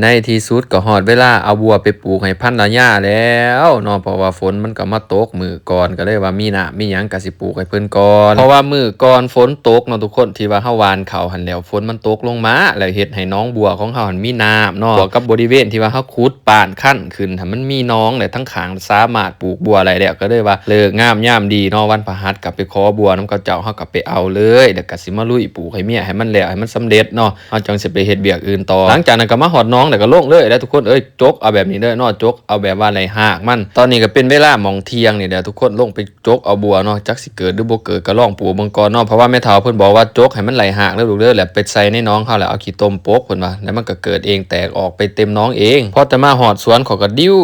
ในที่สุดก็ฮอดเวลาเอาบัวไปปลูกให้พันธุ์ญาแล้วเนาะเพราะว่าฝนมันก็มาตกมื้อก่อนก็เลยว่ามีน้ำมีหยังก็สิปลูกให้เพิ่นก่อนเพราะว่ามื้อก่อนฝนตกเนาะทุกคนที่ว่าเฮาหว่านข้าวหั่นแล้วฝนมันตกลงมาแล้วเฮ็ดให้หนองบัวของเฮาหั่นมีน้ำเนาะบวกกับบริเวณที่ว่าเฮาขุดป่านคั่นขึ้นถ้ามันมีหนองแล้วทั้งข้างสามารถปลูกบัวได้แล้วก็เลยว่าเลิกงามยามดีเนาะวันพฤหัสก็ไปขอบัวนำเขาเจ้าเฮาก็ไปเอาเลยแล้วก็สิมาลุยปลูกให้เมียให้มันแล้วให้มันสำเร็จเนาะเฮาจังสิไปเฮ็ดเวียกอื่นต่อหลังจากนั้นก็มาฮอดหนองแล้วก็ลงเลยแล้วทุกคนจกเอาแบบนี้เด้อเนาะจกเอาแบบว่าไหลหากมันตอนนี้ก็เป็นเวลาหม่องเที่ยงนี่เดี๋ยวทุกคนลงไปจกเอาบัวเนาะจักสิเกิดหรือบ่เกิดก็ลองปลูกเบิ่งก่อนเนาะเพราะว่าแม่เฒ่าเพิ่นบอกว่าจกให้มันไหลหากเด้อลูกเด้อแล้วไปใส่ในหนองเฮาแล้วเอาขี้ต้มโปกเพิ่นว่าแล้วมันก็เกิดเองแตกออกไปเต็มหนองเองพอแต่มาฮอดสวนเขาก็ดิ้ว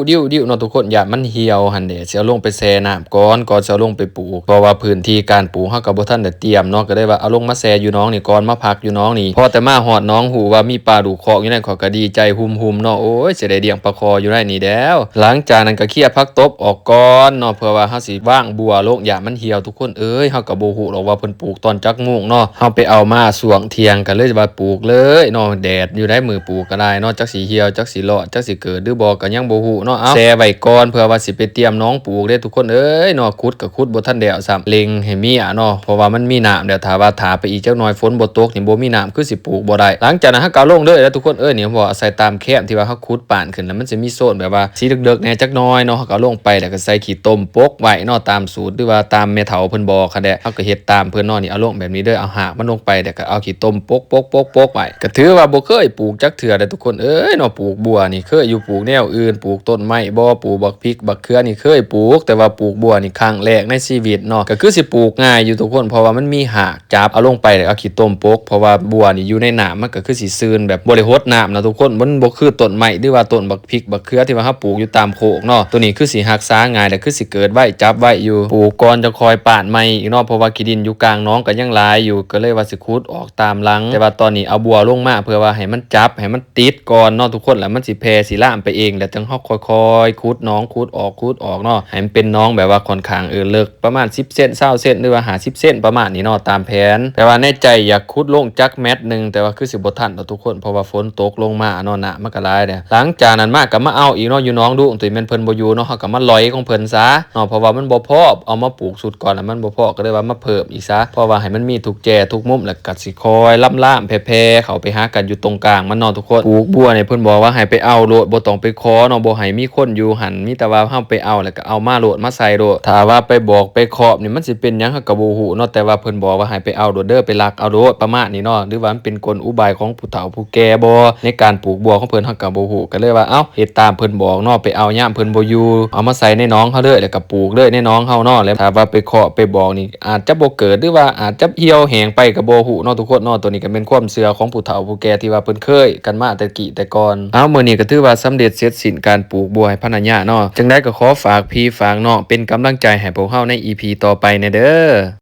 เนาะทุกคนอย่ามันเหี่ยวหั่นเด้สิเอาลงไปแช่น้ำก่อนสิเอาลงไปปลูกเพราะว่าพื้นที่การปลูกเฮาก็บ่ทันได้เตรียมเนาะก็ได้ว่าเอาลงมาแช่อยู่หนองนี่ก่อนมาพักอยู่หนองนี่พอแต่มาฮอดหนองหูว่ามีปลาดุกคอกอยู่นั่นเขาก็ดีใจหุ่มๆเนาะโอ้ยสิได้เลี้ยงปลาคออยู่ได้นี่แล้วหลังจากนั้นก็เคลียร์ผักตบออกก่อนเนาะเพื่อว่าเฮาสิว่างบัวลงอย่ามันเหี่ยวทุกคนเฮาก็บ่ฮู้หรอกว่าเพิ่นปลูกตอนจักโมงเนาะเฮาไปเอามาสวงเที่ยงก็เลยว่าปลูกเลยเนาะแดดอยู่ได้มือปลูกก็ได้เนาะจักสิเหี่ยวจักสิรอดจักสิเกิดหรือบ่ก็ยังบ่ฮู้เนาะเอาแช่ไว้ก่อนเพื่อว่าสิไปเตรียมน้องปลูกเด้ทุกคนเนาะขุดก็ขุดบ่ทันแล้วซ้ำเล็งให้มีเนาะเพราะว่ามันมีน้ำเดี๋ยวถ้าว่าถาไปอีกจักหน่อยฝนบ่ตกนี่บ่มีน้ำคือสิปลูกบ่ได้หลังจากนั้นเฮาก็เอาลงเลยแล้วทุกคนนี่บ่อาศัยตามแคมที่ว่าเฮาขุดป่านขึ้นแล้วมันจะมีโซนแบบว่าสีเดึกๆแหน่จักหน่อยเนาะเฮาก็เอาลงไปแล้วก็ใส่ขี้ต้มปกไว้เนาะตามสูตรหรือว่าตามแม่เฒ่าเพิ่นบอกค่ะแหละเฮาก็เฮ็ดตามเพิ่นเนาะนี่เอาลงแบบนี้เด้อเอาหากมันลงไปแล้วก็เอาขี้ต้มปกไว้ก็ถือว่าบ่เคยปลูกจักเทื่อเด้อทุกคนเนาะปลูกบัวนี่เคยอยู่ปลูกแนวอื่นปลูกต้นไม้บ่ปลูกบักพริกบักเขือนี่เคยปลูกแต่ว่าปลูกบัวนี่ครั้งแรกในชีวิตเนาะก็คือสิปลูกง่ายอยู่ทุกคนเพราะว่ามันมีหากจับเอาลงไปแล้วเอาขี้ต้มปกเพราะว่าบัวนี่อยู่ในน้ำมันก็คือสิซื่นแบบบ่ได้รดน้ำนะทุกคนมันบ่คือต้นไม้หรือว่าต้นบักพริกบักเขือที่ว่าเฮาปลูกอยู่ตามโคกเนาะตัวนี้คือสิรักษาง่ายและคือสิเกิดไว้จับไว้อยู่ปลูกก่อนจะคอยป่านใหม่อีกเนาะเพราะว่าขี้ดินอยู่กลางน้องก็ยังหลายอยู่ก็เลยว่าสิขุดออกตามหลังแต่ว่าตอนนี้เอาบัวลงมาเพื่อว่าให้มันจับให้มันติดก่อนเนาะทุกคนแล้วมันสิแผ่สิลามไปเองแล้วจังเฮาค่อยๆขุดน้องขุดออกเนาะให้มันเป็นน้องแบบว่าค่อนข้างเลิกประมาณ10เซน20เซนหรือว่า50เซนประมาณนี้เนาะตามแผนแต่ว่าในใจอยากขุดลงจักแมตรนึงแต่ว่าคือสิบ่ทันเนาะทุกคนเพราะว่าฝนตกลงมาเนาะนะมันก็หลายเด้หลังจากนั้นมาก็มาเอาอีกเนาะอยู่น้องดูตัวแม่นเพิ่นบ่อยู่เนาะเฮาก็มาลอยของเพิ่นซะเนาะเพราะว่ามันบ่พอเอามาปลูกสุดก่อนแล้วมันบ่พอก็เลยว่ามาเพิ่มอีกซะเพราะว่าให้มันมีทุกแจทุกมุมแล้วก็สิคอยล่ำๆแผ่ๆเข้าไปหากันอยู่ตรงกลางมันเนาะทุกคนปลูกบัวเนี่ยเพิ่นบอกว่าให้ไปเอาโลดบ่ต้องไปขอเนาะบ่ให้มีคนอยู่หันมีแต่ว่าเฮาไปเอาแล้วก็เอามาโลดมาใส่โลดถ้าว่าไปบอกไปขอบนี่มันสิเป็นหยังเฮาก็บ่ฮู้เนาะแต่ว่าเพิ่นบอกว่าให้ไปเอาโลดเด้อไปลักเอาโลดประมาณนี้เนาะหรือว่ามันเป็นกลอุบายของผู้เฒ่าผู้แก่บ่ในการปลูกบัวของเพิ่นเฮาก็บ่ฮู้ก็เลยว่าเอ้าเฮ็ดตามเพิ่นบอกเนาะไปเอายามเพิ่นบ่อยู่เอามาใส่ในหนองเฮาเลยแล้วก็ปลูกเลยในหนองเฮาเนาะแล้วถ้าว่าไปเคาะไปบอกนี่อาจจะบ่เกิดหรือว่าอาจจะเหี่ยวแห้งไปก็บ่ฮู้เนาะทุกคนเนาะตัวนี้ก็เป็นความเชื่อของผู้เฒ่าผู้แก่ที่ว่าเพิ่นเคยกันมาแต่กี้แต่ก่อนมื้อนี้ก็ถือว่าสำเร็จเสร็จสิ้นการปลูกบัวให้พันธุ์ญาเนาะจังได๋ก็ขอฝากพี่ฝากน้องเป็นกำลังใจให้พวกเฮาใน EP ต่อไปแน่เด้อ